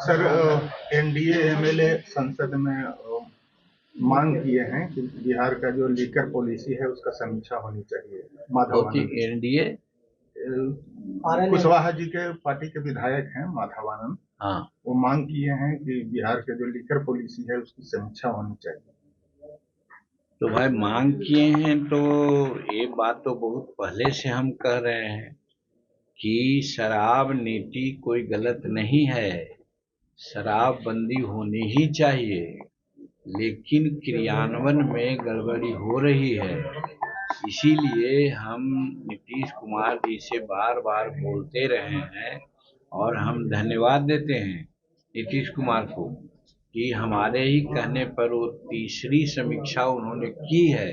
Sir, NDA MLA संसद में मांग किए हैं कि बिहार का जो लीकर पॉलिसी है उसका समीक्षा होनी चाहिए। माधव कौन सी आनंद एनडीए? कुशवाहा जी के पार्टी के विधायक हैं माधव आनंद। हाँ, वो मांग किए हैं कि बिहार के जो लीकर पॉलिसी है उसकी समीक्षा होनी चाहिए। तो भाई मांग किए हैं तो ये बात तो बहुत पहले से हम कह रहे हैं कि शराब नीति कोई गलत नहीं है, शराबबंदी होनी ही चाहिए, लेकिन क्रियान्वयन में गड़बड़ी हो रही है। इसीलिए हम नीतीश कुमार जी से बार बार बोलते रहे हैं और हम धन्यवाद देते हैं नीतीश कुमार को कि हमारे ही कहने पर वो तीसरी समीक्षा उन्होंने की है।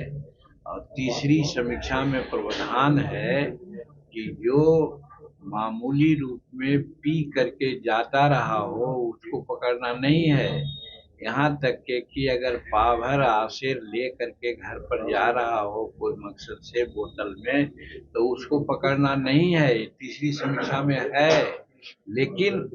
और तीसरी समीक्षा में प्रावधान है कि जो मामूली रूप में पी करके जाता रहा हो उसको पकड़ना नहीं है। यहाँ तक के कि अगर पाभर आसिर ले करके घर पर जा रहा हो कोई मकसद से बोतल में, तो उसको पकड़ना नहीं है, तीसरी समीक्षा में है। लेकिन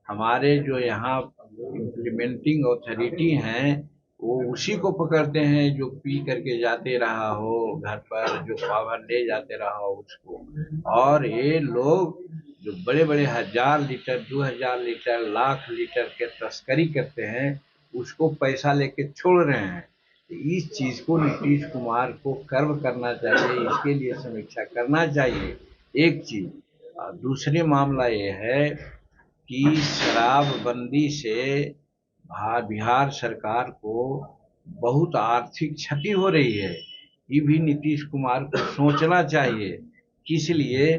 हमारे जो यहाँ इम्प्लीमेंटिंग अथॉरिटी हैं वो उसी को पकड़ते हैं जो पी करके जाते रहा हो घर पर, जो पावर ले जाते रहा हो उसको। और ये लोग जो बड़े बड़े 1000 लीटर 2000 लीटर लाख लीटर के तस्करी करते हैं उसको पैसा लेके छोड़ रहे हैं। तो इस चीज को नीतीश कुमार को कर्व करना चाहिए, इसके लिए समीक्षा करना चाहिए एक चीज। और दूसरी मामला ये है कि शराबबंदी से बिहार सरकार को बहुत आर्थिक क्षति हो रही है। ये भी नीतीश कुमार को सोचना चाहिए। किस लिए?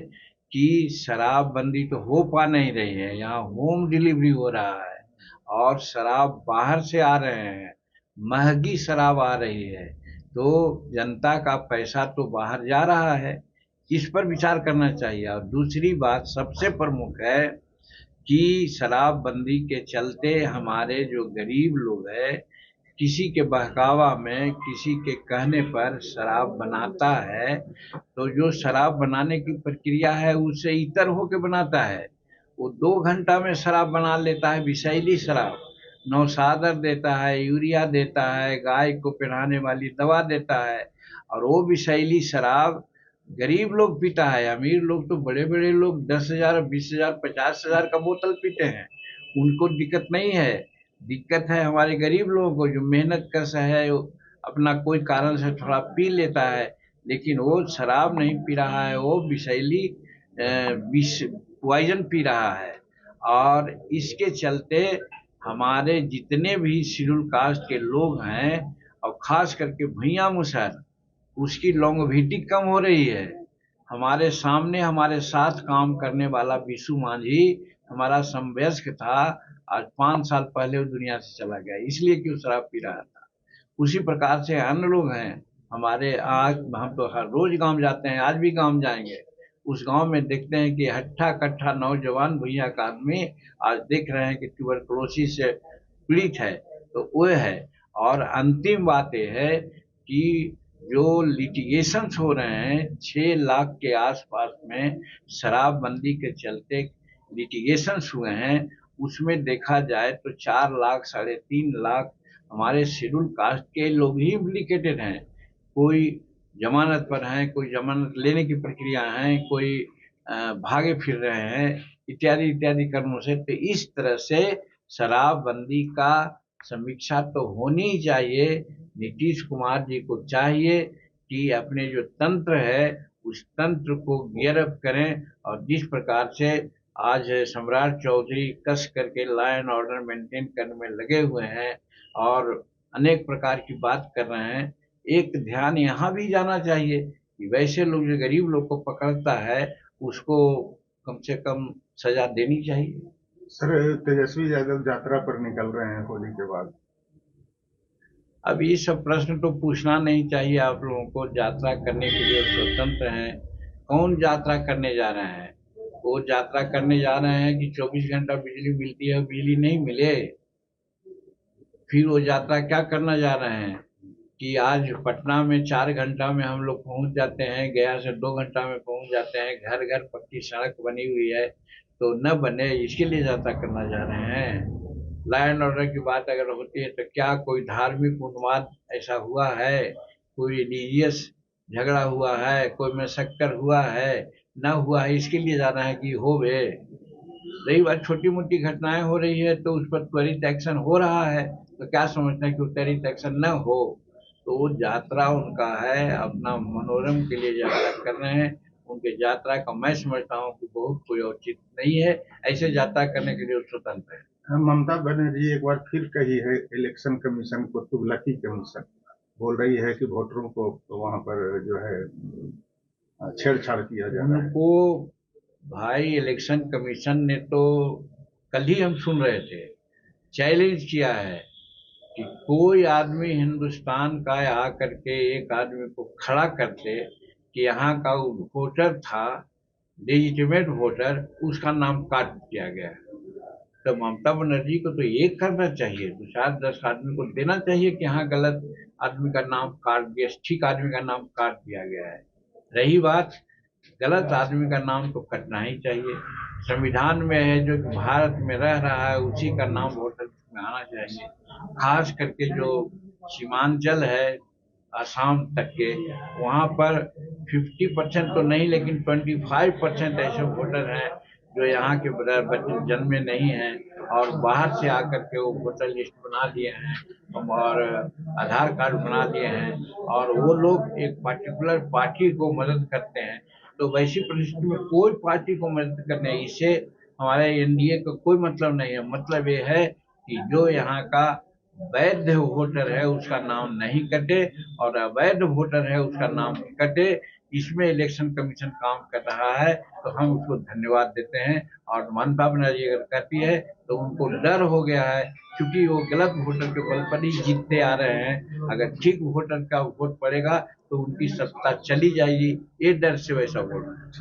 कि शराबबंदी तो हो पा नहीं रही है, यहाँ होम डिलीवरी हो रहा है और शराब बाहर से आ रहे हैं, महंगी शराब आ रही है, तो जनता का पैसा तो बाहर जा रहा है। इस पर विचार करना चाहिए। और दूसरी बात सबसे प्रमुख है कि शराबबंदी के चलते हमारे जो गरीब लोग हैं किसी के बहकावा में किसी के कहने पर शराब बनाता है, तो जो शराब बनाने की प्रक्रिया है उसे इतर होके बनाता है। वो 2 घंटा में शराब बना लेता है, विषैली शराब, नौशादर देता है, यूरिया देता है, गाय को पिलाने वाली दवा देता है। और वो विषैली शराब गरीब लोग पीता है, अमीर लोग तो बड़े बड़े लोग 10,000 20,000 50,000 का बोतल पीते हैं, उनको दिक्कत नहीं है। दिक्कत है हमारे गरीब लोगों को जो मेहनत कश है, अपना कोई कारण से थोड़ा पी लेता है, लेकिन वो शराब नहीं पी रहा है, वो विषैली विष पॉइजन पी रहा है। और इसके चलते हमारे जितने भी शेड्यूल कास्ट के लोग हैं और खास करके भैया मुसहर, उसकी लॉन्गेविटी कम हो रही है। हमारे सामने हमारे साथ काम करने वाला विशु मांझी हमारा समवयस्क था, आज 5 साल पहले वो दुनिया से चला गया इसलिए कि वो शराब पी रहा था। उसी प्रकार से अन्य लोग हैं हमारे। आज हम तो हर रोज गांव जाते हैं, आज भी गांव जाएंगे, उस गांव में देखते हैं कि हट्ठा कट्ठा नौजवान भैया का आदमी आज देख रहे हैं कि ट्यूबरकुलोसिस से पीड़ित है, तो वो है। और अंतिम बात यह है कि जो लिटिगेशंस हो रहे हैं 6 लाख के आसपास में शराबबंदी के चलते लिटिगेशंस हुए हैं, उसमें देखा जाए तो 4 लाख 3.5 लाख हमारे शेड्यूल कास्ट के लोग ही इम्प्लीकेटेड हैं। कोई जमानत पर हैं, कोई जमानत लेने की प्रक्रिया है, कोई भागे फिर रहे हैं, इत्यादि इत्यादि कर्मों से। तो इस तरह से शराबबंदी का समीक्षा तो होनी ही चाहिए। नीतीश कुमार जी को चाहिए कि अपने जो तंत्र है उस तंत्र को गियर अप करें। और जिस प्रकार से आज सम्राट चौधरी कस करके लॉ एंड ऑर्डर मेंटेन करने में लगे हुए हैं और अनेक प्रकार की बात कर रहे हैं, एक ध्यान यहाँ भी जाना चाहिए कि वैसे लोग जो गरीब लोग को पकड़ता है उसको कम से कम सजा देनी चाहिए। सर, तेजस्वी यादव यात्रा पर निकल रहे हैं होली के बाद। अब ये सब प्रश्न तो पूछना नहीं चाहिए आप लोगों को, यात्रा करने के लिए स्वतंत्र हैं। कौन यात्रा करने जा रहे हैं? वो यात्रा करने जा रहे हैं कि 24 घंटा बिजली मिलती है, बिजली नहीं मिले, फिर वो यात्रा क्या करना जा रहे हैं? कि आज पटना में 4 घंटा में हम लोग पहुंच जाते हैं, गया से 2 घंटा में पहुंच जाते हैं, घर घर पक्की सड़क बनी हुई है, तो न बने, इसके लिए जाता करना चाह रहे हैं। लॉ एंड ऑर्डर की बात अगर होती है तो क्या कोई धार्मिक उन्माद ऐसा हुआ है, कोई रिलीजियस झगड़ा हुआ है, कोई में शक्कर हुआ है, न हुआ है, इसके लिए जाना है कि हो वे। रही बात छोटी मोटी घटनाएं हो रही है तो उस पर त्वरित एक्शन हो रहा है, तो क्या समझते हैं कि त्वरित एक्शन न हो। तो वो यात्रा उनका है, अपना मनोरम के लिए यात्रा कर रहे हैं। उनके यात्रा का मैं समझता हूँ कि बहुत कोई औचित्य नहीं है, ऐसे यात्रा करने के लिए स्वतंत्र है। ममता बनर्जी एक बार फिर कही है इलेक्शन कमीशन को तुगलकी कमीशन, बोल रही है कि वोटरों को वहां पर जो है छेड़छाड़ किया जा रहा है। उनको भाई इलेक्शन कमीशन ने तो कल ही हम सुन रहे थे चैलेंज किया है कि कोई आदमी हिंदुस्तान का आकर के एक आदमी को खड़ा करते कि यहाँ का वोटर था, लेजिटिमेट वोटर, उसका नाम काट दिया गया। तो ममता बनर्जी को तो ये करना चाहिए, तो 7-10 आदमी को देना चाहिए कि हाँ गलत आदमी का नाम काट दिया, ठीक आदमी का नाम काट दिया गया है। रही बात गलत आदमी का नाम तो कटना ही चाहिए। संविधान में है जो भारत में रह रहा है उसी का नाम वोटर में आना चाहिए। खास करके जो सीमांचल है असम तक के, वहाँ पर 50% तो नहीं लेकिन 25% ऐसे वोटर हैं जो यहाँ के बच्चे जन्मे नहीं हैं और बाहर से आकर के वो वोटर लिस्ट बना लिए हैं और आधार कार्ड बना लिए हैं और वो लोग एक पर्टिकुलर पार्टी को मदद करते हैं। तो वैसी परिस्थिति में कोई पार्टी को मदद करने इससे हमारे एनडीए का कोई मतलब नहीं है। मतलब ये है कि जो यहाँ का वैध वोटर है उसका नाम नहीं कटे और अवैध वोटर है उसका नाम कटे। इसमें इलेक्शन कमीशन काम कर रहा है तो हम उसको धन्यवाद देते हैं। और ममता बनर्जी अगर कहती है तो उनको डर हो गया है क्योंकि वो गलत वोटर के बल पर ही जीतते आ रहे हैं। अगर ठीक वोटर का वोट पड़ेगा तो उनकी सत्ता चली जाएगी, ये डर से वैसा बोल रहे हैं।